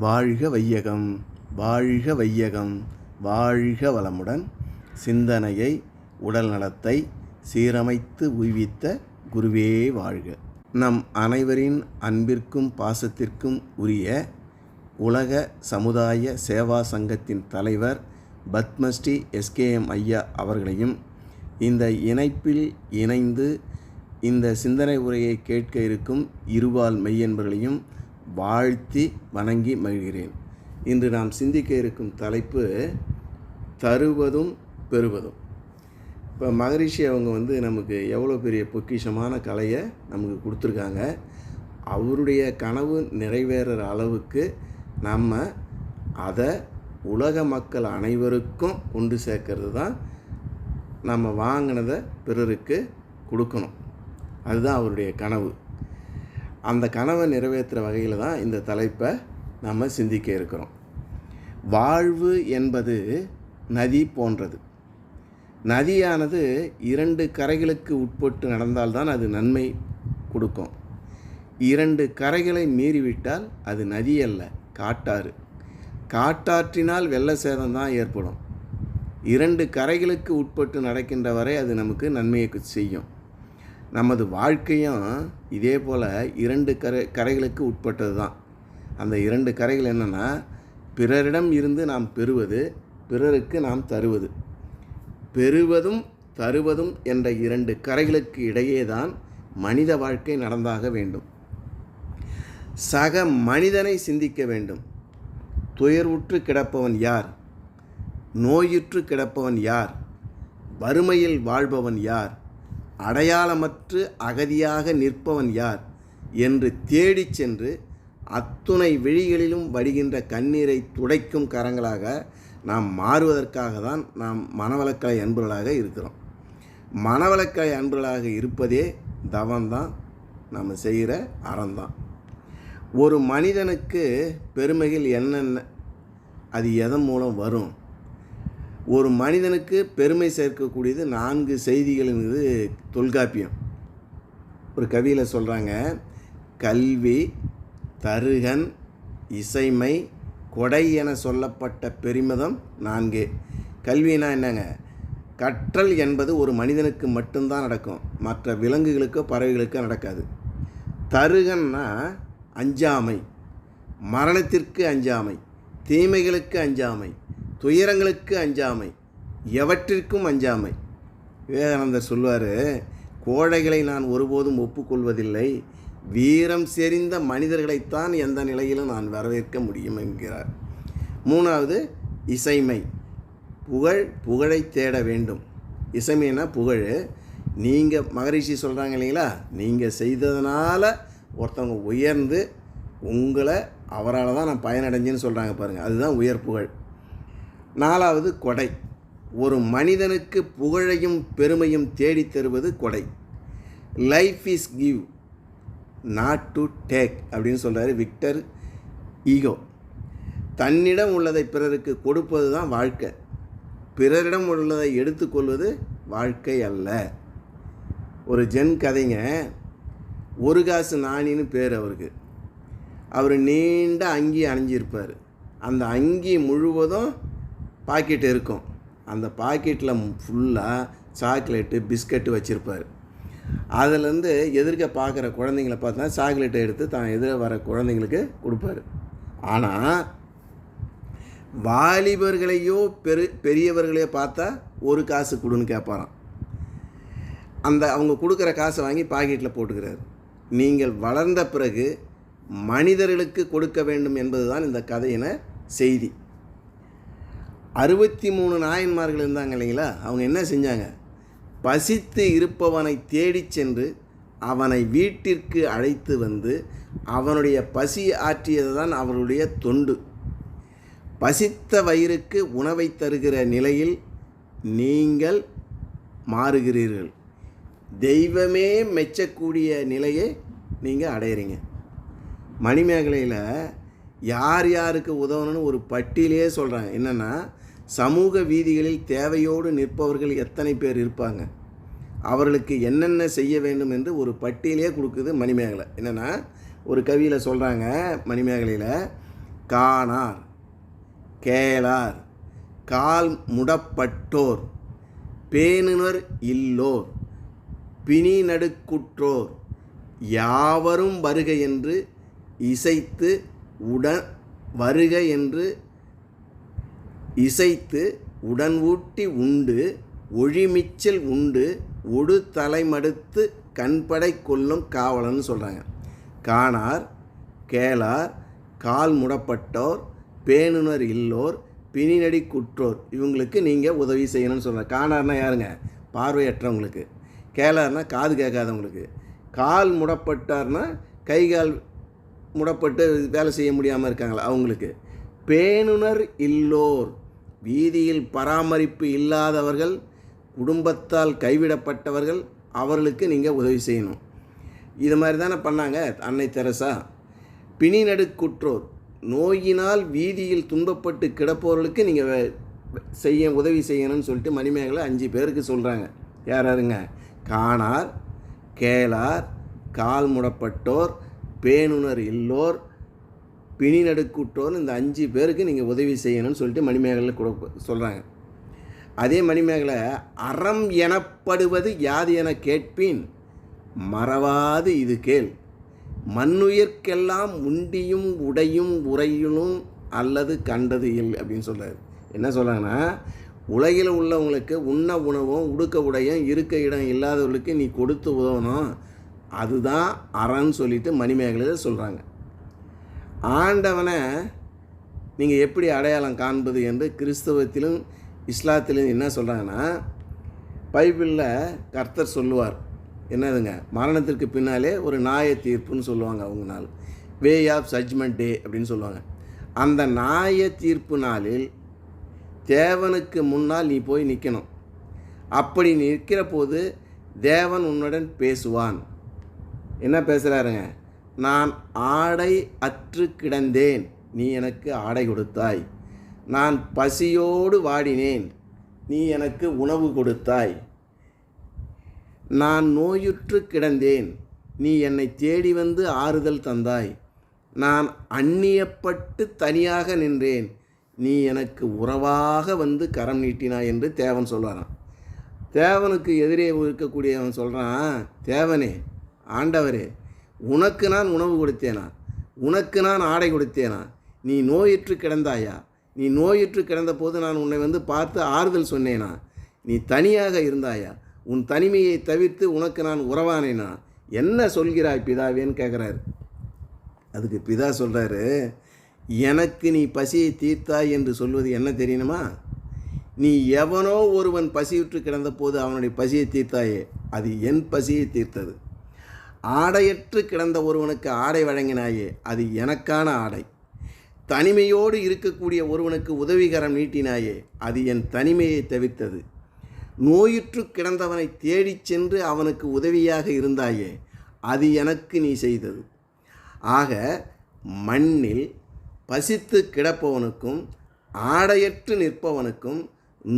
வாழ்க வையகம், வாழ்க வையகம், வாழ்க வளமுடன். சிந்தனையை, உடல் நலத்தை சீரமைத்து உய்வித்த குருவே வாழ்க. நம் அனைவரின் அன்பிற்கும் பாசத்திற்கும் உரிய உலக சமுதாய சேவா சங்கத்தின் தலைவர் பத்மஸ்ரீ எஸ்கேஎம் ஐயா அவர்களையும் இந்த இணைப்பில் இணைந்து இந்த சிந்தனை உரையை கேட்க இருக்கும் இருபால் மெய்யன்பர்களையும் வாழ்த்தி வணங்கி மகிழ்கிறேன். இன்று நாம் சிந்திக்க இருக்கும் தலைப்பு தருவதும் பெறுவதும். இப்போ மகரிஷி அவங்க நமக்கு எவ்வளோ பெரிய பொக்கிஷமான கலையை நமக்கு கொடுத்துருக்காங்க. அவருடைய கனவு நிறைவேறுற அளவுக்கு நம்ம அதை உலக மக்கள் அனைவருக்கும் கொண்டு சேர்க்கறது தான் நம்ம வாங்கினதை பிறருக்கு கொடுக்கணும். அதுதான் அவருடைய கனவு. அந்த கனவை நிறைவேற்றுற வகையில் தான் இந்த தலைப்பை நம்ம சிந்திக்க இருக்கிறோம். வாழ்வு என்பது நதி போன்றது. நதியானது 2 கரைகளுக்கு உட்பட்டு நடந்தால்தான் அது நன்மை கொடுக்கும். 2 கரைகளை மீறிவிட்டால் அது நதி அல்ல, காட்டாறு. காட்டாற்றினால் வெள்ள சேதம் தான் ஏற்படும். 2 கரைகளுக்கு உட்பட்டு நடக்கின்ற வரை அது நமக்கு நன்மையை செய்யும். நமது வாழ்க்கையும் இதே போல் 2 கரைகளுக்கு உட்பட்டது தான். அந்த 2 கரைகள் என்னென்னா, பிறரிடம் இருந்து நாம் பெறுவது, பிறருக்கு நாம் தருவது. பெறுவதும் தருவதும் என்ற 2 கரைகளுக்கு இடையே தான் மனித வாழ்க்கை நடந்தாக வேண்டும். சக மனிதனை சிந்திக்க வேண்டும். துயர்வுற்று கிடப்பவன் யார்? நோயுற்று கிடப்பவன் யார்? வறுமையில் வாழ்பவன் யார்? அடையாளமற்று அகதியாக நிற்பவன் யார் என்று தேடிச் சென்று அத்துணை விழிகளிலும் வடிகின்ற கண்ணீரை துடைக்கும் கரங்களாக நாம் மாறுவதற்காக தான் நாம் மனவளக்கலை அன்பர்களாக இருக்கிறோம். மனவளக்கலை அன்பர்களாக இருப்பதே தவம்தான், நம்ம செய்கிற அறம்தான். ஒரு மனிதனுக்கு பெருமைகள் என்னென்ன, அது எதன் மூலம் வரும்? ஒரு மனிதனுக்கு பெருமை சேர்க்கக்கூடியது 4 செய்திகள்ங்கிறது தொல்காப்பியம். ஒரு கவியில் சொல்கிறாங்க, கல்வி, தருகன், இசைமை, கொடை என சொல்லப்பட்ட பெருமிதம் 4. கல்வினா என்னங்க? கற்றல் என்பது ஒரு மனிதனுக்கு மட்டும்தான் நடக்கும், மற்ற விலங்குகளுக்கோ பறவைகளுக்கோ நடக்காது. தருகன்னா அஞ்சாமை, மரணத்திற்கு அஞ்சாமை, தீமைகளுக்கு அஞ்சாமை, துயரங்களுக்கு அஞ்சாமை, எவற்றிற்கும் அஞ்சாமை. விவேகானந்தர் சொல்வார், கோழைகளை நான் ஒருபோதும் ஒப்புக்கொள்வதில்லை, வீரம் செறிந்த மனிதர்களைத்தான் எந்த நிலையிலும் நான் வரவேற்க முடியும் என்கிறார். 3வது இசைமை, புகழை தேட வேண்டும். இசைமைனா புகழ். நீங்கள் மகரிஷி சொல்கிறாங்க இல்லைங்களா, நீங்கள் செய்ததுனால ஒருத்தவங்க உயர்ந்து உங்களை அவரால் தான் நான் பயனடைஞ்சேன்னு சொல்கிறாங்க பாருங்கள், அதுதான் உயர் புகழ். 4வது கொடை. ஒரு மனிதனுக்கு புகழையும் பெருமையும் தேடித் தருவது கொடை. Life is give not to take அப்படின்னு சொல்கிறாரு விக்டர் ஈகோ. தன்னிடம் உள்ளதை பிறருக்கு கொடுப்பது தான் வாழ்க்கை, பிறரிடம் உள்ளதை எடுத்துக்கொள்வது வாழ்க்கை அல்ல. ஒரு ஜென் கதைங்க, ஒரு காசு நாணின்னு பேர் அவருக்கு. அவர் நீண்ட அங்கி அணிஞ்சிருப்பார். அந்த அங்கி முழுவதும் பாக்கெட் இருக்கும். அந்த பாக்கெட்டில் ஃபுல்லாக சாக்லேட்டு, பிஸ்கட்டு வச்சுருப்பார். அதிலேருந்து எதிர்க்க பார்க்குற குழந்தைங்கள பார்த்தா சாக்லேட்டை எடுத்து தான் எதிர வர குழந்தைங்களுக்கு கொடுப்பார். ஆனால் வாலிபர்களையோ பெரியவர்களையோ பார்த்தா ஒரு காசு கொடுன்னு கேட்பாராம். அவங்க கொடுக்குற காசை வாங்கி பாக்கெட்டில் போட்டுக்கிறார். நீங்கள் வளர்ந்த பிறகு மனிதர்களுக்கு கொடுக்க வேண்டும் என்பது தான் இந்த கதையின செய்தி. 63 நாயன்மார்கள் இருந்தாங்க இல்லைங்களா, அவங்க என்ன செஞ்சாங்க? பசித்து இருப்பவனை தேடிச் சென்று அவனை வீட்டிற்கு அழைத்து வந்து அவனுடைய பசி ஆற்றியது தான் அவருடைய தொண்டு. பசித்த வயிறுக்கு உணவை தருகிற நிலையில் நீங்கள் மாறுகிறீர்கள். தெய்வமே மெச்சக்கூடிய நிலையை நீங்கள் அடையிறீங்க. மணிமேகலையில் யார் யாருக்கு உதவணும்னு ஒரு பட்டியலையே சொல்கிறாங்க. என்னென்னா, சமூக வீதிகளில் தேவையோடு நிற்பவர்கள் எத்தனை பேர் இருப்பாங்க, அவர்களுக்கு என்னென்ன செய்ய வேண்டும் என்று ஒரு பட்டியலே கொடுக்குது மணிமேகலை. என்னென்னா, ஒரு கவியில் சொல்கிறாங்க மணிமேகலையில், காணார், கேளார், கால் முடப்பட்டோர், பேணுனர் இல்லோர், பிணி நடுக்குற்றோர் யாவரும் வருக என்று இசைத்து வருக என்று இசைத்து உடன் ஊட்டி உண்டு ஒழிமிச்சல் உண்டு ஒடு தலைமடுத்து கண்படை கொள்ளும் காவலன்னு சொல்கிறாங்க. காணார், கேளார், கால் முடப்பட்டோர், பேணுனர் இல்லோர், பிணிநடி குற்றோர் இவங்களுக்கு நீங்கள் உதவி செய்யணும்னு சொல்கிறாங்க. காணார்னா யாருங்க? பார்வையற்றவங்களுக்கு. கேளார்னா காது கேட்காதவங்களுக்கு. கால் முடப்பட்டார்னா கை கால் முடப்பட்டு வேலை செய்ய முடியாமல் இருக்காங்களா அவங்களுக்கு. பேணுனர் இல்லோர், வீதியில் பராமரிப்பு இல்லாதவர்கள், குடும்பத்தால் கைவிடப்பட்டவர்கள், அவர்களுக்கு நீங்கள் உதவி செய்யணும். இது மாதிரி தானே பண்ணாங்க அன்னை தெரசா. பிணி நடுக்குற்றோர், நோயினால் வீதியில் துன்பப்பட்டு கிடப்பவர்களுக்கு நீங்கள் உதவி செய்யணும்னு சொல்லிட்டு மணிமேகலை 5 பேருக்கு சொல்கிறாங்க. யாருங்க? காணார், கேளார், கால் முடப்பட்டோர், பேணுனர் இல்லோர், பிணி நடுக்குற்றோர், இந்த 5 பேருக்கு நீங்கள் உதவி செய்யணும்னு சொல்லிட்டு மணிமேகலை கூட சொல்கிறாங்க. அதே மணிமேகலை அறம் எனப்படுவது யாது என கேட்பின் மறவாது இது கேள், மண்ணுயிர்க்கெல்லாம் உண்டியும் உடையும் உறையிலும் அல்லது கண்டது இல் அப்படின்னு சொல்கிறார். என்ன சொல்கிறாங்கன்னா, உலகில் உள்ளவங்களுக்கு உண்ண உணவும் உடுக்க உடையும் இருக்க இடம் இல்லாதவர்களுக்கு நீ கொடுத்து உதவணும், அதுதான் அறன்னு சொல்லிட்டு மணிமேகலையில் சொல்கிறாங்க. ஆண்டவனை நீங்கள் எப்படி அடையாளம் காண்பது என்று கிறிஸ்தவத்திலும் இஸ்லாத்திலும் என்ன சொல்கிறாங்கன்னா, பைபிளில் கர்த்தர் சொல்லுவார். என்னதுங்க? மரணத்திற்கு பின்னாலே ஒரு நியாய தீர்ப்புன்னு சொல்லுவாங்க. அவங்க நாள் வே ஆஃப் ஜட்ஜ்மெண்ட் டே அப்படின்னு சொல்லுவாங்க. அந்த நியாய தீர்ப்பு நாளில் தேவனுக்கு முன்னால் நீ போய் நிற்கணும். அப்படி நிற்கிற போது தேவன் உன்னுடன் பேசுவான். என்ன பேசுகிறாருங்க? நான் ஆடை அற்று கிடந்தேன், நீ எனக்கு ஆடை கொடுத்தாய். நான் பசியோடு வாடினேன், நீ எனக்கு உணவு கொடுத்தாய். நான் நோயுற்று கிடந்தேன், நீ என்னை தேடி வந்து ஆறுதல் தந்தாய். நான் அந்நியப்பட்டு தனியாக நின்றேன், நீ எனக்கு உறவாக வந்து கரம் நீட்டினாய் என்று தேவன் சொல்கிறான். தேவனுக்கு எதிரே இருக்கக்கூடியவன் சொல்கிறான், தேவனே, ஆண்டவரே, உனக்கு நான் உணவு கொடுத்தேனா? உனக்கு நான் ஆடை கொடுத்தேனா? நீ நோயுற்று கிடந்தாயா? நீ நோயுற்று கிடந்த போது நான் உன்னை வந்து பார்த்து ஆறுதல் சொன்னேனா? நீ தனியாக இருந்தாயா? உன் தனிமையை தவிர்த்து உனக்கு நான் உறவானேனா? என்ன சொல்கிறாய் பிதாவேன்னு கேட்குறாரு. அதுக்கு பிதா சொல்கிறாரு, எனக்கு நீ பசியை தீர்த்தாய் என்று சொல்வது என்ன தெரியுமா? நீ எவனோ ஒருவன் பசியுற்று கிடந்த போது அவனுடைய பசியை தீர்த்தாயே, அது என் பசியை தீர்த்தது. ஆடையற்று கிடந்த ஒருவனுக்கு ஆடை வழங்கினாயே, அது எனக்கான ஆடை. தனிமையோடு இருக்கக்கூடிய ஒருவனுக்கு உதவிகரம் நீட்டினாயே, அது என் தனிமையை தவிர்த்தது. நோயுற்று கிடந்தவனை தேடிச் சென்று அவனுக்கு உதவியாக இருந்தாயே, அது எனக்கு நீ செய்தது. ஆக மண்ணில் பசித்து கிடப்பவனுக்கும் ஆடையற்று நிற்பவனுக்கும்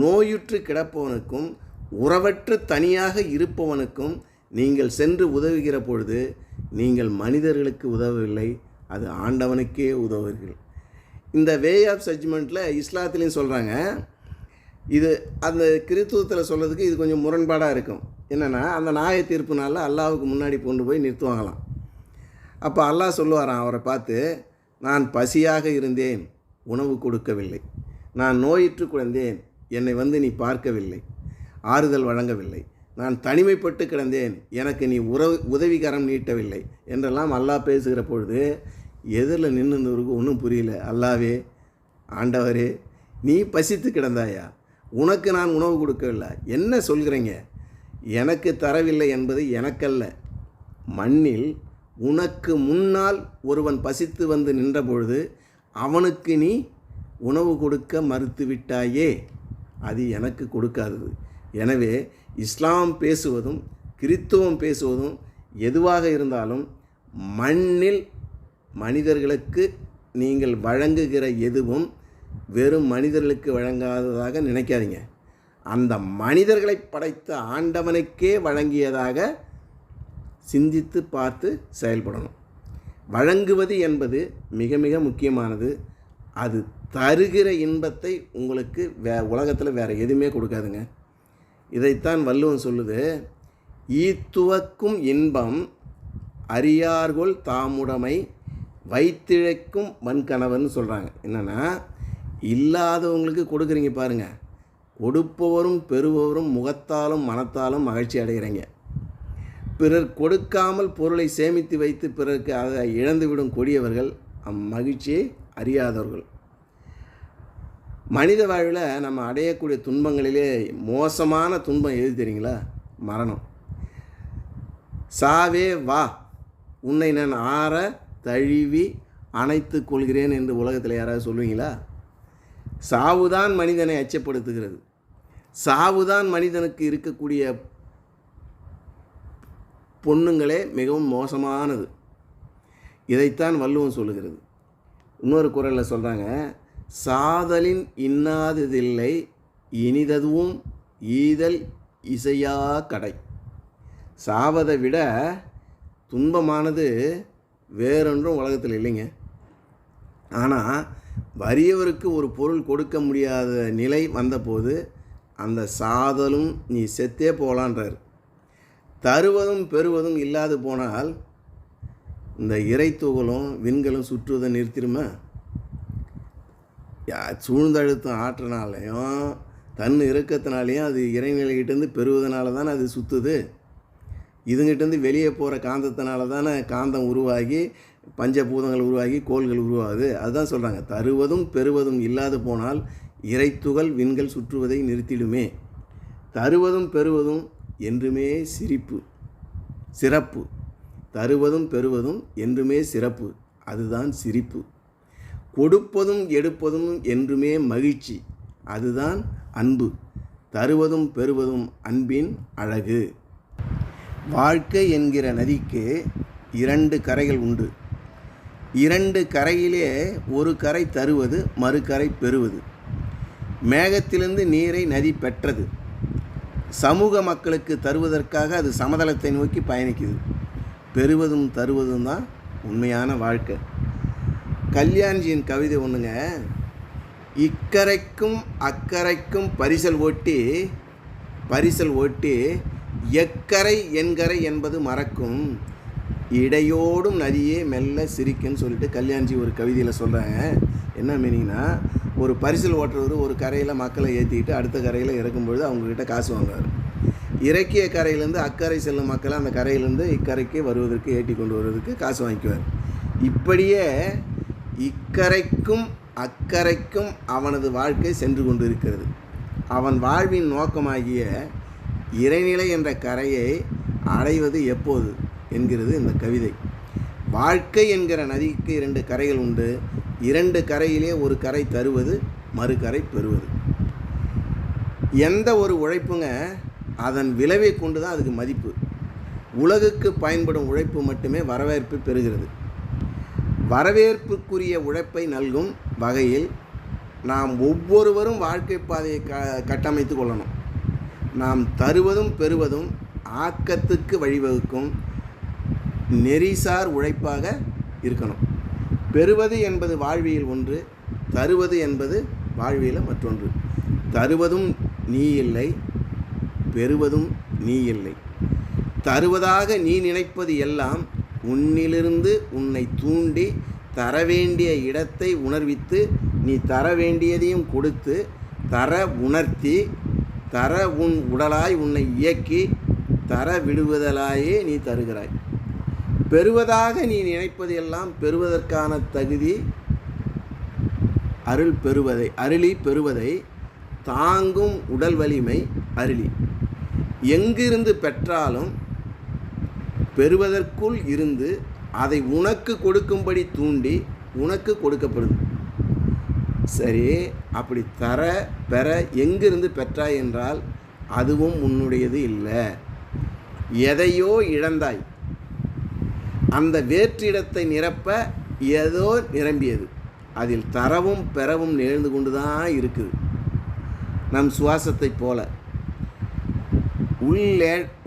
நோயுற்று கிடப்பவனுக்கும் உறவற்று தனியாக இருப்பவனுக்கும் நீங்கள் சென்று உதவுகிற பொழுது நீங்கள் மனிதர்களுக்கு உதவவில்லை, அது ஆண்டவனுக்கே உதவுவீர்கள். இந்த வே ஆஃப் ஜட்ஜ்மெண்ட்டில் இஸ்லாத்துலேயும் சொல்கிறாங்க. இது அந்த கிறித்துவத்தில் சொல்கிறதுக்கு இது கொஞ்சம் முரண்பாடாக இருக்கும். என்னென்னா, அந்த நியாய தீர்ப்புனால அல்லாஹ்வுக்கு முன்னாடி கொண்டு போய் நிறுத்துவாங்களாம். அப்போ அல்லாஹ் சொல்லுவாராம் அவரை பார்த்து, நான் பசியாக இருந்தேன், உணவு கொடுக்கவில்லை. நான் நோயுற்று கிடந்தேன், என்னை வந்து நீ பார்க்கவில்லை, ஆறுதல் வழங்கவில்லை. நான் தனிமைப்பட்டு கிடந்தேன், எனக்கு நீ உதவிகரம் நீட்டவில்லை என்றெல்லாம் அல்லாஹ் பேசுகிற பொழுது எதிரில் நின்றுருக்கு ஒன்றும் புரியல. அல்லாவே, ஆண்டவரே, நீ பசித்து கிடந்தாயா? உனக்கு நான் உணவு கொடுக்கவில்லை, என்ன சொல்கிறீங்க? எனக்கு தரவில்லை என்பது எனக்கல்ல. மண்ணில் உனக்கு முன்னால் ஒருவன் பசித்து வந்து நின்ற பொழுது அவனுக்கு நீ உணவு கொடுக்க மறுத்துவிட்டாயே, அது எனக்கு கொடுக்காதது. எனவே இஸ்லாம் பேசுவதும் கிறித்துவம் பேசுவதும் எதுவாக இருந்தாலும் மண்ணில் மனிதர்களுக்கு நீங்கள் வழங்குகிற எதுவும் வெறும் மனிதர்களுக்கு வழங்காததாக நினைக்காதீங்க. அந்த மனிதர்களை படைத்த ஆண்டவனுக்கே வழங்கியதாக சிந்தித்து பார்த்து செயல்படணும். வழங்குவது என்பது மிக மிக முக்கியமானது. அது தருகிற இன்பத்தை உங்களுக்கு உலகத்தில் வேறு எதுவுமே கொடுக்காதுங்க. இதைத்தான் வள்ளுவன் சொல்லுது, ஈத்துவக்கும் இன்பம் அறியார்கொள் தாமுடைமை வைத்திழைக்கும் வன்கணவன் சொல்கிறாங்க. என்னென்னா, இல்லாதவங்களுக்கு கொடுக்குறீங்க பாருங்கள், கொடுப்பவரும் பெறுபவரும் முகத்தாலும் மனத்தாலும் மகிழ்ச்சி அடைகிறீங்க. பிறர் கொடுக்காமல் பொருளை சேமித்து வைத்து பிறருக்கு அதை இழந்துவிடும் கொடியவர்கள் அம்மகிழ்ச்சியை அறியாதவர்கள். மனித வாழ்வில் நம்ம அடையக்கூடிய துன்பங்களிலே மோசமான துன்பம் எது தெரியுங்களா? மரணம். சாவே வா, உன்னை நான் ஆற தழுவி அணைத்து கொள்கிறேன் என்று உலகத்தில் யாராவது சொல்லுவீங்களா? சாவுதான் மனிதனை அச்சப்படுத்துகிறது. சாவுதான் மனிதனுக்கு இருக்கக்கூடிய பொண்ணுங்களே மிகவும் மோசமானது. இதைத்தான் வள்ளுவன் சொல்லுகிறது. இன்னொரு குறளில் சொல்கிறாங்க, சாதலின் இன்னாததில்லை இனிததுவும் ஈதல் இசையா கடை. சாவதை விட துன்பமானது வேறொன்றும் உலகத்தில் இல்லைங்க. ஆனால் வறியவருக்கு ஒரு பொருள் கொடுக்க முடியாத நிலை வந்தபோது அந்த சாதலும் நீ செத்தே போகலான்றார். தருவதும் பெறுவதும் இல்லாது போனால் இந்த இறைத்துகளும் விண்களும் சுற்றுவதை நிறுத்திடுமா? சூழ்ந்தழுத்தம் ஆற்றனாலையும் தன் இறக்கத்தினாலேயும் அது இறைநிலைகிட்டேருந்து பெறுவதனால தானே அது சுற்றுது. இதுங்கிட்டேருந்து வெளியே போகிற காந்தத்தினால தானே காந்தம் உருவாகி பஞ்சபூதங்கள் உருவாகி கோள்கள் உருவாகுது. அதுதான் சொல்கிறாங்க, தருவதும் பெறுவதும் இல்லாது போனால் இறைத்துகள் விண்கள் சுற்றுவதை நிறுத்திடுமே. தருவதும் பெறுவதும் என்றுமே சிறப்பு. தருவதும் பெறுவதும் என்றுமே சிறப்பு, அதுதான் சிரிப்பு. கொடுப்பதும் எடுப்பதும் என்றுமே மகிழ்ச்சி, அதுதான் அன்பு. தருவதும் பெறுவதும் அன்பின் அழகு. வாழ்க்கை என்கிற நதிக்கு 2 கரைகள் உண்டு. 2 கரையிலே ஒரு கரை தருவது, மறுகரை பெறுவது. மேகத்திலிருந்து நீரை நதி பெற்றது. சமூக மக்களுக்கு தருவதற்காக அது சமதளத்தை நோக்கி பயணிக்குது. பெறுவதும் தருவதும் தான் உண்மையான வாழ்க்கை. கல்யாண்ஜியின் கவிதை ஒன்றுங்க, இக்கரைக்கும் அக்கரைக்கும் பரிசல் ஓட்டி எக்கரை என்கரை என்பது மறக்கும் இடையோடும் நதியே மெல்ல சிரிக்குன்னு சொல்லிட்டு கல்யாண்ஜி ஒரு கவிதையில் சொல்கிறாங்க. என்ன மீனிங்னா, ஒரு பரிசல் ஓட்டுறவர் ஒரு கரையில் மக்களை ஏற்றிக்கிட்டு அடுத்த கரையில் இறக்கும்பொழுது அவங்கக்கிட்ட காசு வாங்குவார். இறக்கிய கரையிலேருந்து அக்கறை செல்லும் மக்களை அந்த கரையிலேருந்து இக்கரைக்கு வருவதற்கு ஏற்றி கொண்டு வருவதற்கு காசு வாங்கிக்குவார். இப்படியே இக்கரைக்கும் அக்கரைக்கும் அவனது வாழ்க்கை சென்று கொண்டு இருக்கிறது. அவன் வாழ்வின் நோக்கமாகிய இறைநிலை என்ற கரையை அடைவது எப்போது என்கிறது இந்த கவிதை. வாழ்க்கை என்கிற நதிக்கு 2 கரைகள் உண்டு. 2 கரையிலே ஒரு கரை தருவது, மறுகரை பெறுவது. எந்த ஒரு உழைப்புங்க அதன் விளைவை கொண்டு தான் அதுக்கு மதிப்பு. உலகுக்கு பயன்படும் உழைப்பு மட்டுமே வரவேற்பு பெறுகிறது. வரவேற்புக்குரிய உழைப்பை நல்கும் வகையில் நாம் ஒவ்வொருவரும் வாழ்க்கை பாதையை கட்டமைத்து கொள்ளணும். நாம் தருவதும் பெறுவதும் ஆக்கத்துக்கு வழிவகுக்கும் நெறிசார் உழைப்பாக இருக்கணும். பெறுவது என்பது வாழ்வியல் ஒன்று, தருவது என்பது வாழ்வியல் மற்றொன்று. தருவதும் நீ இல்லை, பெறுவதும் நீ இல்லை. தருவதாக நீ நினைப்பது எல்லாம் உன்னிலிருந்து உன்னை தூண்டி தர வேண்டிய இடத்தை உணர்வித்து நீ தர வேண்டியதையும் கொடுத்து தர உணர்த்தி தர உன் உடலாய் உன்னை இயக்கி தர விடுவதலாயே நீ தருகிறாய். பெறுவதாக நீ நினைப்பது எல்லாம் பெறுவதற்கான தகுதி அருளி பெறுவதை தாங்கும் உடல் வலிமை அருளி. எங்கிருந்து பெற்றாலும் பெறுவதற்குள் இருந்து அதை உனக்கு கொடுக்கும்படி தூண்டி உனக்கு கொடுக்கப்படுது. சரி, அப்படி தர பெற எங்கிருந்து பெற்றாய் என்றால் அதுவும் உன்னுடையது இல்லை. எதையோ இழந்தாய். அந்த வேற்றிடத்தை நிரப்ப ஏதோ நிரம்பியது. அதில் தரவும் பெறவும் நிகழ்ந்து கொண்டு தான் இருக்குது. நம் சுவாசத்தை போல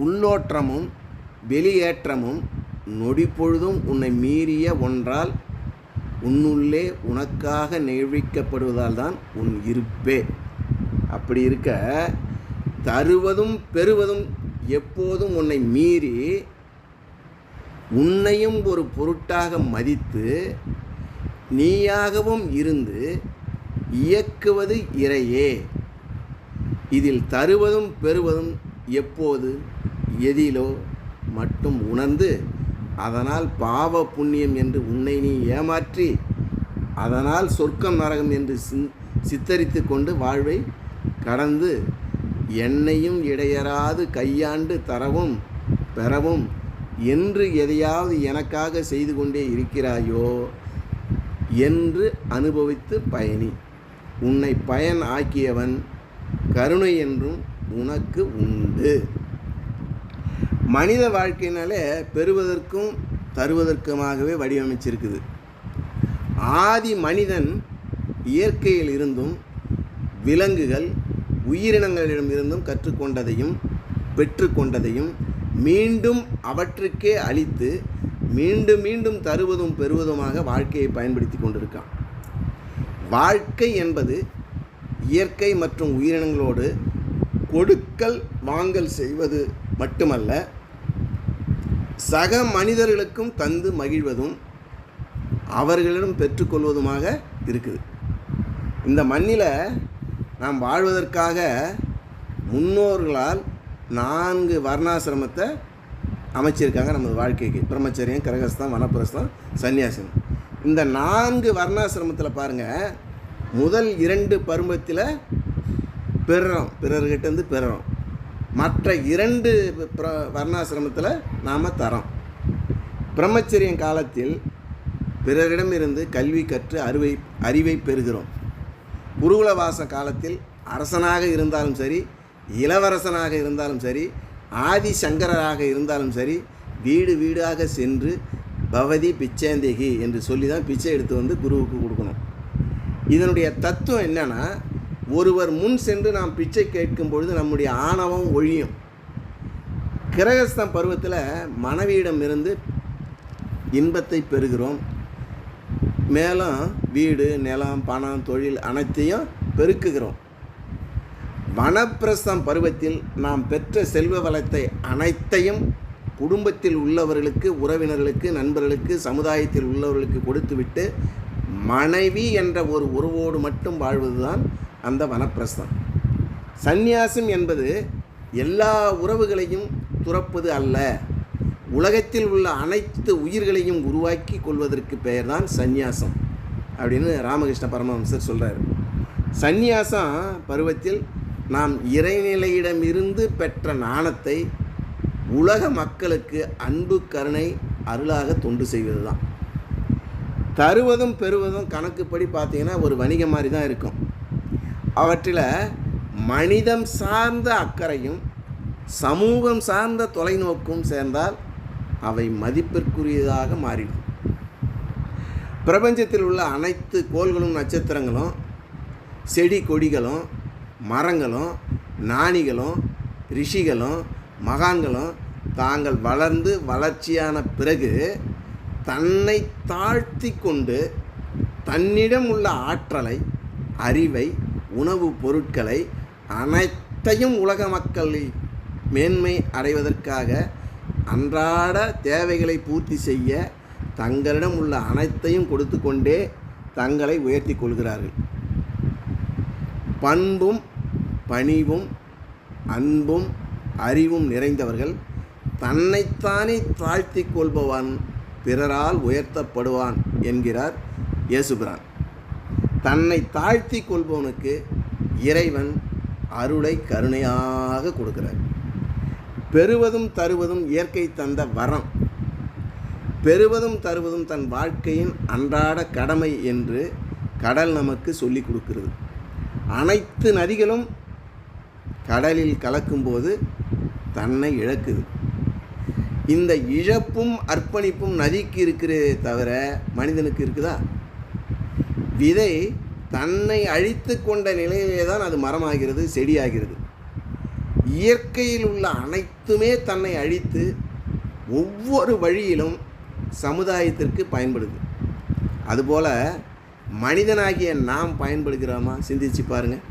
உள்ளோற்றமும் வெளியேற்றமும் நொடி பொழுதும் உன்னை மீறிய ஒன்றால் உன்னுள்ளே உனக்காக நிகழ்விக்கப்படுவதால் தான் உன் இருப்பே. அப்படி இருக்க தருவதும் பெறுவதும் எப்போதும் உன்னை மீறி உன்னையும் ஒரு பொருட்டாக மதித்து நீயாகவும் இருந்து இயக்குவது இறையே. இதில் தருவதும் பெறுவதும் எப்போது எதிலோ மட்டும் உணர்ந்து அதனால் பாவ புண்ணியம் என்று உன்னை நீ ஏமாற்றி அதனால் சொர்க்கம் நரகம் என்று சித்தரித்து கொண்டு வாழ்வை கடந்து என்னையும் இடையறாது கையாண்டு தரவும் பெறவும் என்று எதையாவது எனக்காக செய்து கொண்டே இருக்கிறாயோ என்று அனுபவித்து பயணி. உன்னை பயன் ஆக்கியவன் கருணை என்றும் உனக்கு உண்டு. மனித வாழ்க்கையினாலே பெறுவதற்கும் தருவதற்குமாகவே வடிவமைச்சிருக்குது. ஆதி மனிதன் இயற்கையில் இருந்தும் விலங்குகள் உயிரினங்களிடமிருந்தும் கற்றுக்கொண்டதையும் பெற்றுக்கொண்டதையும் மீண்டும் அவற்றுக்கே அளித்து மீண்டும் மீண்டும் தருவதும் பெறுவதுமாக வாழ்க்கையை பயன்படுத்தி கொண்டிருக்கான். வாழ்க்கை என்பது இயற்கை மற்றும் உயிரினங்களோடு கொடுக்கல் வாங்கல் செய்வது மட்டுமல்ல, சக மனிதர்களுக்கும் தந்து மகிழ்வதும் அவர்களிடம் பெற்றுக்கொள்வதுமாக இருக்குது. இந்த மண்ணில் நாம் வாழ்வதற்காக முன்னோர்களால் 4 வர்ணாசிரமத்தை அமைச்சிருக்காங்க நமது வாழ்க்கைக்கு. பிரம்மச்சரியம், கிரகஸ்தம், வனப்பிரஸ்தம், சன்னியாசம். இந்த 4 வர்ணாசிரமத்தில் பாருங்கள், முதல் 2 பருவத்தில் பெறுறோம், பிறர்கிட்டேருந்து பெறுறோம். மற்ற 2 வர்ணாசிரமத்தில் நாம் தரோம். பிரம்மச்சரியம் காலத்தில் பிறரிடமிருந்து கல்வி கற்று அறிவை பெறுகிறோம். குருகுலவாச காலத்தில் அரசனாக இருந்தாலும் சரி, இளவரசனாக இருந்தாலும் சரி, ஆதி சங்கரராக இருந்தாலும் சரி, வீடு வீடாக சென்று பவதி பிச்சேந்தேகி என்று சொல்லி தான் பிச்சை எடுத்து வந்து குருவுக்கு கொடுக்கணும். இதனுடைய தத்துவம் என்னன்னா, ஒருவர் முன் சென்று நாம் பிச்சை கேட்கும் பொழுது நம்முடைய ஆணவம் ஒழியும். கிரகஸ்தம் பருவத்தில் மனைவியிடமிருந்து இன்பத்தை பெறுகிறோம். மேலும் வீடு, நிலம், பணம், தொழில் அனைத்தையும் பெருக்குகிறோம். வனப்பிரஸ்தம் பருவத்தில் நாம் பெற்ற செல்வ வளத்தை அனைத்தையும் குடும்பத்தில் உள்ளவர்களுக்கு, உறவினர்களுக்கு, நண்பர்களுக்கு, சமுதாயத்தில் உள்ளவர்களுக்கு கொடுத்துவிட்டு மனைவி என்ற ஒரு உறவோடு மட்டும் வாழ்வதுதான் அந்த வனப்பிரஸ்தம். சந்நியாசம் என்பது எல்லா உறவுகளையும் துறப்பது அல்ல, உலகத்தில் உள்ள அனைத்து உயிர்களையும் உருவாக்கி கொள்வதற்கு பெயர்தான் சந்நியாசம் அப்படின்னு ராமகிருஷ்ண பரமஹம்சர் சொல்கிறார். சந்நியாசம் பருவத்தில் நாம் இறைநிலையிடமிருந்து பெற்ற ஞானத்தை உலக மக்களுக்கு அன்பு, கருணை, அருளாக தொண்டு செய்வது தான். தருவதும் பெறுவதும் கணக்குப்படி பார்த்திங்கன்னா ஒரு வணிகம் மாதிரி தான் இருக்கும். அவற்றில் மனிதம் சார்ந்த அக்கறையும் சமூகம் சார்ந்த தொலைநோக்கும் சேர்ந்தால் அவை மதிப்பிற்குரியதாக மாறிடும். பிரபஞ்சத்தில் உள்ள அனைத்து கோள்களும், நட்சத்திரங்களும், செடி கொடிகளும், மரங்களும், ஞானிகளும், ரிஷிகளும், மகான்களும் தாங்கள் வளர்ந்து வளர்ச்சியான பிறகு தன்னை தாழ்த்தி கொண்டு தன்னிடம் உள்ள ஆற்றலை, அறிவை, உணவுப் பொருட்களை அனைத்தையும் உலக மக்கள் மேன்மை அடைவதற்காக அன்றாட தேவைகளை பூர்த்தி செய்ய தங்களிடம் உள்ள அனைத்தையும் கொடுத்து கொண்டே தங்களை உயர்த்தி கொள்கிறார்கள். பண்பும் பணிவும் அன்பும் அறிவும் நிறைந்தவர்கள் தன்னைத்தானே தாழ்த்தி கொள்பவன் பிறரால் உயர்த்தப்படுவான் என்கிறார் இயேசுபிரான். தன்னை தாழ்த்தி கொள்பவனுக்கு இறைவன் அருளை கருணையாக கொடுக்கிறார். பெறுவதும் தருவதும் இயற்கை தந்த வரம். பெறுவதும் தருவதும் தன் வாழ்க்கையின் அன்றாட கடமை என்று கடல் நமக்கு சொல்லி கொடுக்கிறது. அனைத்து நதிகளும் கடலில் கலக்கும்போது தன்னை இழக்குது. இந்த இழப்பும் அர்ப்பணிப்பும் நதிக்கு இருக்கிறதே தவிர மனிதனுக்கு இருக்குதா? விதை தன்னை அழித்து கொண்ட நிலையிலே தான் அது மரமாகிறது, செடியாகிறது. இயற்கையில் உள்ள அனைத்துமே தன்னை அழித்து ஒவ்வொரு வழியிலும் சமுதாயத்திற்கு பயன்படுது. அதுபோல் மனிதனாகிய நாம் பயன்படுகிறோமா? சிந்திச்சு பாருங்கள்.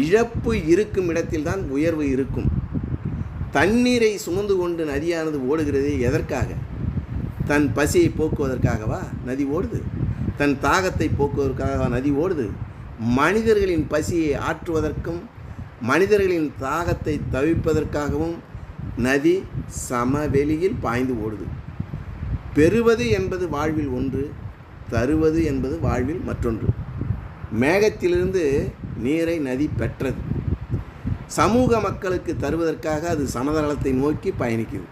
இழப்பு இருக்கும் இடத்தில்தான் உயர்வு இருக்கும். தண்ணீரை சுமந்து கொண்டு நதியானது ஓடுகிறது எதற்காக? தன் பசியை போக்குவதற்காகவா நதி ஓடுது? தன் தாகத்தை போக்குவதற்காகவா நதி ஓடுது? மனிதர்களின் பசியை ஆற்றுவதற்கும் மனிதர்களின் தாகத்தை தவிர்ப்பதற்காகவும் நதி சமவெளியில் பாய்ந்து ஓடுது. பெறுவது என்பது வாழ்வில் ஒன்று, தருவது என்பது வாழ்வில் மற்றொன்று. மேகத்திலிருந்து நீரை நதி பெற்றது. சமூக மக்களுக்கு தருவதற்காக அது சமதளத்தை நோக்கி பயணிக்குது.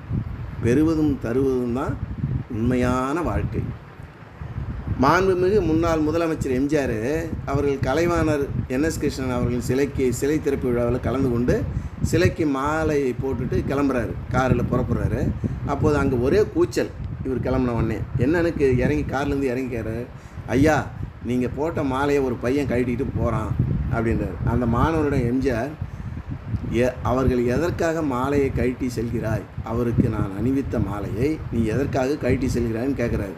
பெறுவதும் தருவதும் தான் உண்மையான வாழ்க்கை. மாண்புமிகு முன்னாள் முதலமைச்சர் எம்ஜிஆர் அவர்கள் கலைவாணர் NS கிருஷ்ணன் அவர்களின் சிலை திறப்பு விழாவில் கலந்து கொண்டு சிலைக்கு மாலை போட்டுட்டு கிளம்புறாரு, காரில் புறப்படுறாரு. அப்போது அங்கே ஒரே கூச்சல். இவர் கிளம்பின உடனே என்னன்னு இறங்கி கார்லேருந்து இறங்கிக்கிறாரு. ஐயா, நீங்கள் போட்ட மாலையை ஒரு பையன் கழட்டிட்டு போகிறான் அப்படின்றார். அந்த மாணவரிடம் எம்ஜிஆர், அவர்கள் எதற்காக மாலையை கழட்டி செல்கிறாய்? அவருக்கு நான் அணிவித்த மாலையை நீ எதற்காக கழட்டி செல்கிறாய்ன்னு கேட்குறாரு.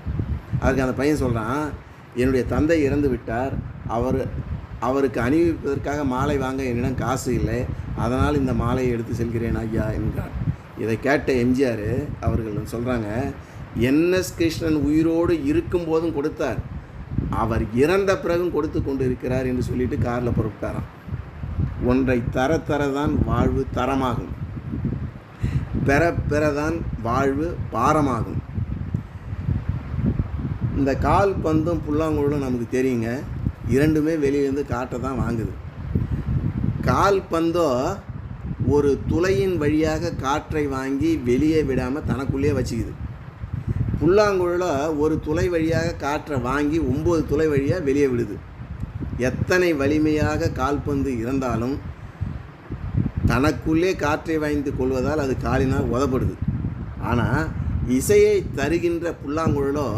அதுக்கு அந்த பையன் சொல்கிறான், என்னுடைய தந்தை இறந்து விட்டார், அவருக்கு அணிவிப்பதற்காக மாலை வாங்க என்னிடம் காசு இல்லை, அதனால் இந்த மாலையை எடுத்து செல்கிறேன் ஐயா என்கிறார். இதை கேட்ட எம்ஜிஆர் அவர்கள் சொல்கிறாங்க, NS கிருஷ்ணன் உயிரோடு இருக்கும்போதும் கொடுத்தார், அவர் இறந்த பிறகும் கொடுத்து கொண்டு இருக்கிறார் என்று சொல்லிட்டு காரில் புறப்பட்டாராம். ஒன்றை தரதான் வாழ்வு தரமாகும், பெறதான் வாழ்வு பாரமாகும். இந்த கால் பந்தும் புல்லாங்குழலும் நமக்கு தெரியுங்க, இரண்டுமே வெளியிலேருந்து காற்றை தான் வாங்குது. கால் பந்தோ ஒரு துளையின் வழியாக காற்றை வாங்கி வெளியே விடாமல் தனக்குள்ளேயே வச்சுக்குது. புல்லாங்குழலோ ஒரு துளை வழியாக காற்றை வாங்கி 9 துளை வழியாக வெளியே விடுது. எத்தனை வலிமையாக கால்பந்து இருந்தாலும் தனக்குள்ளே காற்றை வாய்ந்து கொள்வதால் அது காலினால் உதப்படுது. ஆனால் இசையை தருகின்ற புல்லாங்குழலோ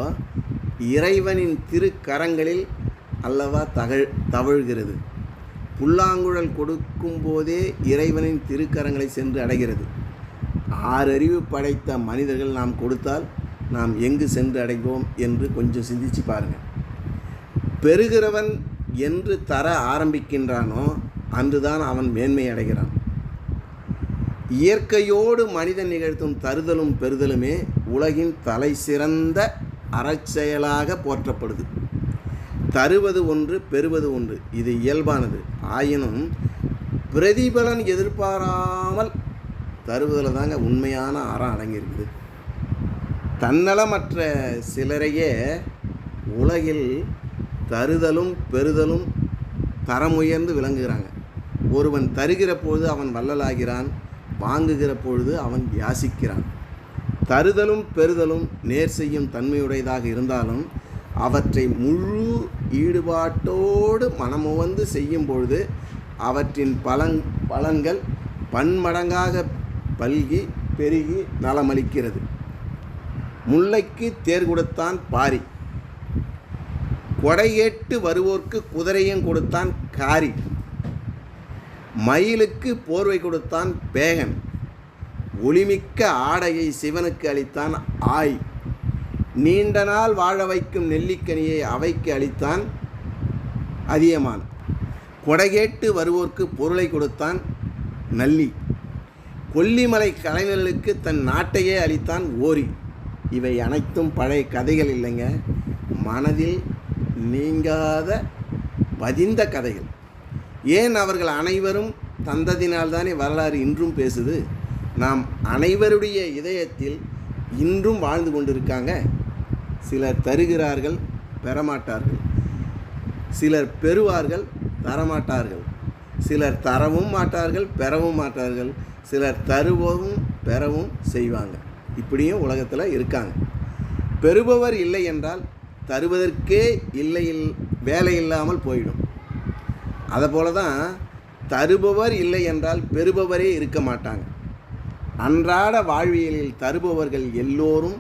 இறைவனின் திருக்கரங்களில் அல்லவா தவழ்கிறது. புல்லாங்குழல் கொடுக்கும் போதே இறைவனின் திருக்கரங்களை சென்று அடைகிறது. 6 அறிவு படைத்த மனிதர்கள் நாம் கொடுத்தால் நாம் எங்கு சென்று அடைவோம் என்று கொஞ்சம் சிந்திச்சு பாருங்கள். பெறுகிறவன் என்று தர ஆரம்பிக்கின்றானோ அன்றுதான் அவன் மேன்மை அடைகிறான். இயற்கையோடு மனிதன் நிகழ்த்தும் தருதலும் பெறுதலுமே உலகின் தலை சிறந்த அறச்செயலாக போற்றப்படுது. தருவது ஒன்று, பெறுவது ஒன்று, இது இயல்பானது. ஆயினும் பிரதிபலன் எதிர்பாராமல் தருவதில் தாங்க உண்மையான அறம் அடங்கியிருக்குது. தன்னலமற்ற சிலரையே உலகில் தருதலும் பெறுதலும் தரமுயர்ந்து விளங்குகிறாங்க. ஒருவன் தருகிற பொழுது அவன் வள்ளலாகிறான், வாங்குகிற பொழுது அவன் யாசிக்கிறான். தருதலும் பெறுதலும் நேர் செய்யும் தன்மையுடையதாக இருந்தாலும் அவற்றை முழு ஈடுபாட்டோடு மனமுவந்து செய்யும் பொழுது அவற்றின் பலன்கள் பன்மடங்காக பல்கி பெருகி நலமளிக்கிறது. முல்லைக்கு தேர் கொடுத்தான் பாரி, கொடையேட்டு வருவோர்க்கு குதிரையும் கொடுத்தான் காரி, மயிலுக்கு போர்வை கொடுத்தான் பேகன், ஒளிமிக்க ஆடையை சிவனுக்கு அளித்தான் ஆய், நீண்ட நாள் வாழ வைக்கும் நெல்லிக்கனியை அவைக்கு அளித்தான் அதியமான், கொடைகேட்டு வருவோர்க்கு பொருளை கொடுத்தான் நல்லி, கொல்லிமலை கலைஞர்களுக்கு தன் நாட்டையே அளித்தான் ஓரி. இவை அனைத்தும் பழைய கதைகள் இல்லைங்க, மனதில் நீங்காத பதிந்த கதைகள். ஏன் அவர்கள் அனைவரும் தந்ததினால்தானே வரலாறு இன்றும் பேசுது. நாம் அனைவருடைய இதயத்தில் இன்றும் வாழ்ந்து கொண்டிருக்காங்க. சிலர் தருகிறார்கள், பெறமாட்டார்கள். சிலர் பெறுவார்கள், தரமாட்டார்கள். சிலர் தரவும் மாட்டார்கள், பெறவும் மாட்டார்கள். சிலர் தருவவும் பெறவும் செய்வாங்க. இப்படியும் உலகத்தில் இருக்காங்க. பெறுபவர் இல்லை என்றால் தருவதற்கே வேலை இல்லாமல் போயிடும். அதுபோல தான் தருபவர் இல்லை என்றால் பெறுபவரே இருக்க மாட்டாங்க. அன்றாட வாழ்வியலில் தருபவர்கள் எல்லோரும்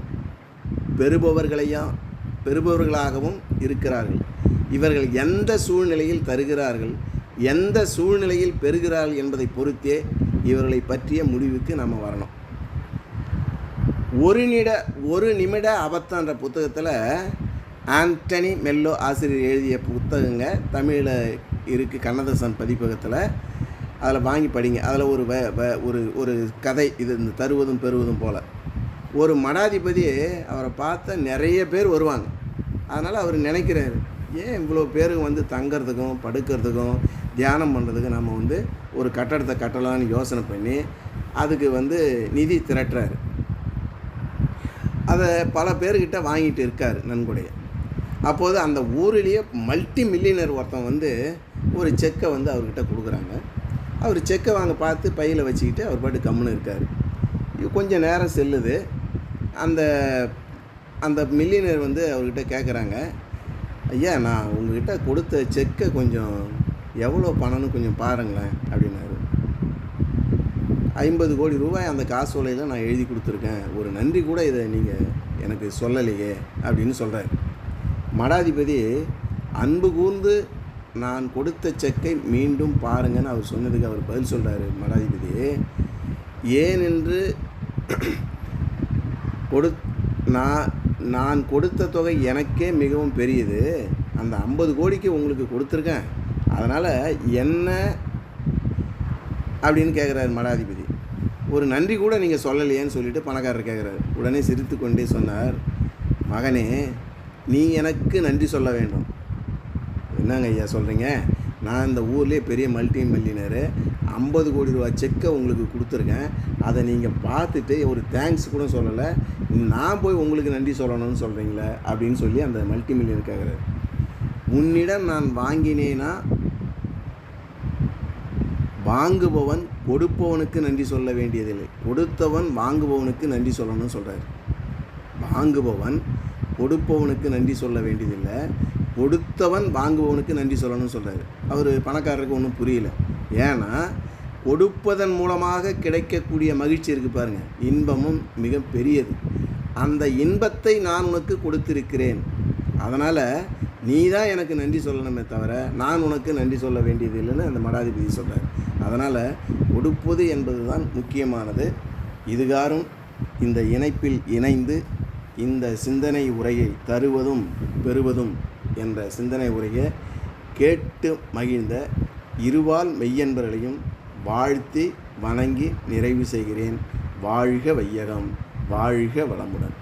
பெறுபவர்களாகவும் இருக்கிறார்கள். இவர்கள் எந்த சூழ்நிலையில் தருகிறார்கள், எந்த சூழ்நிலையில் பெறுகிறார்கள் என்பதை பொறுத்தே இவர்களை பற்றிய முடிவுக்கு நம்ம வரணும். ஒரு நிமிட அபத்தம்ன்ற புத்தகத்தில் ஆண்டனி மெல்லோ ஆசிரியர் எழுதிய புத்தகங்க தமிழில் இருக்குது, கண்ணதாசன் பதிப்பகத்தில். அதில் வாங்கி படிங்க. அதில் ஒரு ஒரு கதை இது, இந்த தருவதும் பெறுவதும் போல். ஒரு மடாதிபதி அவரை பார்த்த நிறைய பேர் வருவாங்க. அதனால் அவர் நினைக்கிறாரு, ஏன் இவ்வளோ பேருக்கு வந்து தங்கிறதுக்கும் படுக்கிறதுக்கும் தியானம் பண்ணுறதுக்கு நம்ம வந்து ஒரு கட்டடத்தை கட்டலான்னு யோசனை பண்ணி அதுக்கு வந்து நிதி திரட்டுறாரு. அதை பல பேர்கிட்ட வாங்கிட்டு இருக்கார் நன்கொடைய. அப்போது அந்த ஊரிலேயே மல்டி மில்லியனர் ஒருத்தன் வந்து ஒரு செக்கை வந்து அவர்கிட்ட கொடுக்குறாங்க. அவர் செக்கை வாங்க பார்த்து பையில் வச்சுக்கிட்டு அவர் பாட்டு கம்முன்னு இருக்கார். கொஞ்சம் நேரம் செல்லுது. அந்த அந்த மில்லியனர் வந்து அவர்கிட்ட கேட்குறாங்க, ஐயா நான் உங்ககிட்ட கொடுத்த செக்கை கொஞ்சம் எவ்வளோ பணம்னு கொஞ்சம் பாருங்களேன் அப்படின்னாரு. 50 கோடி ரூபாய் அந்த காசோலையில் நான் எழுதி கொடுத்துருக்கேன், ஒரு நன்றி கூட இதை நீங்கள் எனக்கு சொல்லலையே அப்படின்னு சொல்கிறார். மடாதிபதி அன்பு கூர்ந்து நான் கொடுத்த செக்கை மீண்டும் பாருங்கன்னு அவர் சொன்னதுக்கு அவர் பதில் சொல்கிறாரு. மடாதிபதி, ஏனென்று நான் கொடுத்த தொகை எனக்கே மிகவும் பெரியது, அந்த 50 கோடிக்கு உங்களுக்கு கொடுத்துருக்கேன், அதனால் என்ன அப்படின்னு கேட்குறாரு மடாதிபதி. ஒரு நன்றி கூட நீங்கள் சொல்லலையேன்னு சொல்லிவிட்டு பணக்காரர் கேட்குறாரு. உடனே சிரித்து கொண்டே சொன்னார், மகனே நீ எனக்கு நன்றி சொல்ல வேண்டும். என்னங்க ஐயா சொல்கிறீங்க, நான் இந்த ஊர்லேயே பெரிய மல்டி மில்லியனரு, 50 கோடி ரூபா செக்கை உங்களுக்கு கொடுத்துருக்கேன், அதை நீங்கள் பார்த்துட்டு ஒரு தேங்க்ஸ் கூட சொல்லலை, நான் போய் உங்களுக்கு நன்றி சொல்லணும்னு சொல்கிறீங்களே அப்படின்னு சொல்லி அந்த மல்டி மில்லியனர் கேட்குறாரு. உன்னிடம் நான் வாங்கினேன்னா வாங்குபவன் கொடுப்பவனுக்கு நன்றி சொல்ல வேண்டியதில்லை, கொடுத்தவன் வாங்குபவனுக்கு நன்றி சொல்லணும்னு சொல்கிறார். வாங்குபவன் கொடுப்பவனுக்கு நன்றி சொல்ல வேண்டியதில்லை, கொடுத்தவன் வாங்குபவனுக்கு நன்றி சொல்லணும்னு சொல்கிறார். அவர் பணக்காரருக்கு ஒன்றும் புரியல. ஏன்னா கொடுப்பதன் மூலமாக கிடைக்கக்கூடிய மகிழ்ச்சி இருக்குது பாருங்கள், இன்பமும் மிக பெரியது. அந்த இன்பத்தை நான் உனக்கு கொடுத்திருக்கிறேன், அதனால் நீ தான் எனக்கு நன்றி சொல்லணுமே தவிர நான் உனக்கு நன்றி சொல்ல வேண்டியது இல்லைன்னு அந்த மடாதிபதி சொல்கிறார். அதனால் கொடுப்பது என்பது தான் முக்கியமானது. இதுகாரும் இந்த இணைப்பில் இணைந்து இந்த சிந்தனை உரையை தருவதும் பெறுவதும் என்ற சிந்தனை உரையை கேட்டு மகிழ்ந்த இருவால் மெய்யன்பர்களையும் வாழ்த்தி வணங்கி நிறைவு செய்கிறேன். வாழ்க வையகம், வாழ்க வளமுடன்.